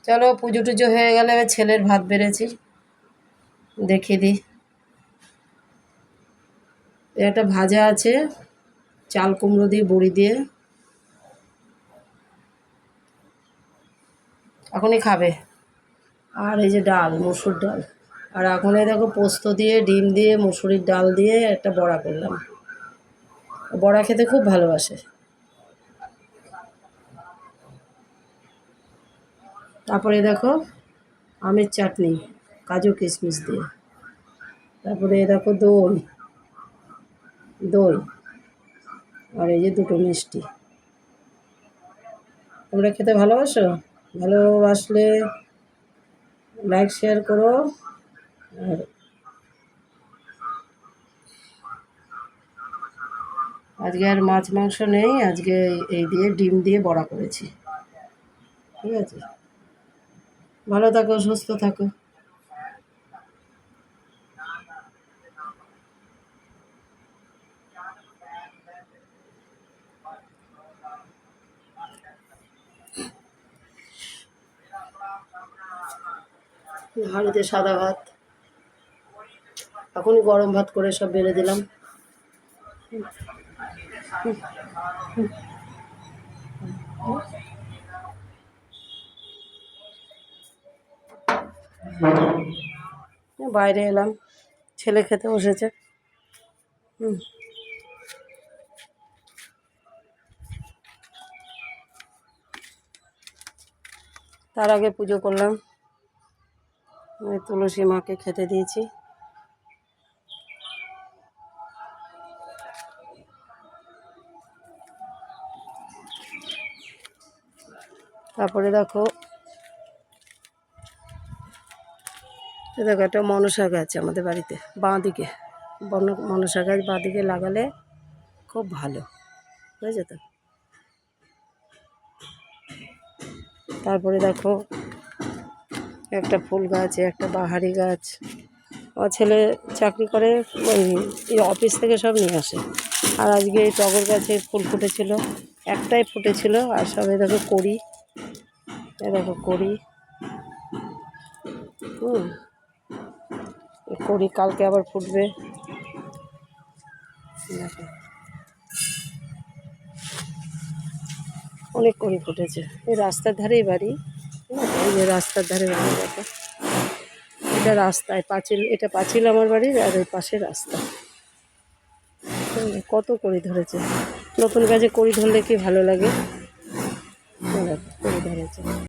চলো পুজো টুজো হয়ে গেলে ছেলের ভাত বেড়েছি, দেখিয়ে দিই। একটা ভাজা আছে চাল কুমড়ো দিয়ে বড়ি দিয়ে, এখনই খাবে। আর এই যে ডাল, মসুর ডাল। আর এখন এই দেখো পোস্ত দিয়ে ডিম দিয়ে মুসুরির ডাল দিয়ে একটা বড়া করলাম। বড়া খেতে খুব ভালোবাসে। তারপরে দেখো আমের চাটনি কাজু কিশমিশ দিয়ে। তারপরে দেখো দই দই আর এই যে দুটো মিষ্টি। তোমরা খেতে ভালোবাসো? ভালোবাসলে লাইক শেয়ার করো। আর আজকে আর মাছ মাংস নেই, আজকে এই দিয়ে ডিম দিয়ে বড়া করেছি। ঠিক আছে, ভালো থাকো, সুস্থ থাকো। হাঁড়িতে সাদা ভাত, এখনই গরম ভাত করে সব বেড়ে দিলাম। বাইরে এলাম, ছেলে খেতে বসেছে। তার আগে পুজো করলাম, তুলসী মাকে খেতে দিয়েছি। তারপরে দেখো দেখো একটা মনসা গাছ আমাদের বাড়িতে বাঁ দিকে, মনসা গাছ বাঁ দিকে লাগালে খুব ভালো, বুঝেছো তো। তারপরে দেখো একটা ফুল গাছ, একটা বাহারি গাছ। আমার ছেলে চাকরি করে, ওই অফিস থেকে সব নিয়ে আসে। আর আজকে এই টগর গাছে ফুল ফুটেছিল, একটাই ফুটেছিল। আর সবাই দেখো কড়ি, দেখো কড়ি, কড়ি কালকে আবার ফুটবে। দেখো অনেক কড়ি ফুটেছে। এই রাস্তার ধারেই বাড়ি, এই যে রাস্তার ধারে বাড়ি। দেখো এটা রাস্তায় পাঁচিল, এটা পাঁচিল আমার বাড়ির, আর ওই পাশে রাস্তা। কত কড়ি ধরেছে, নতুন গাছে কড়ি ধরলে কি ভালো লাগে। কড়ি ধরেছে।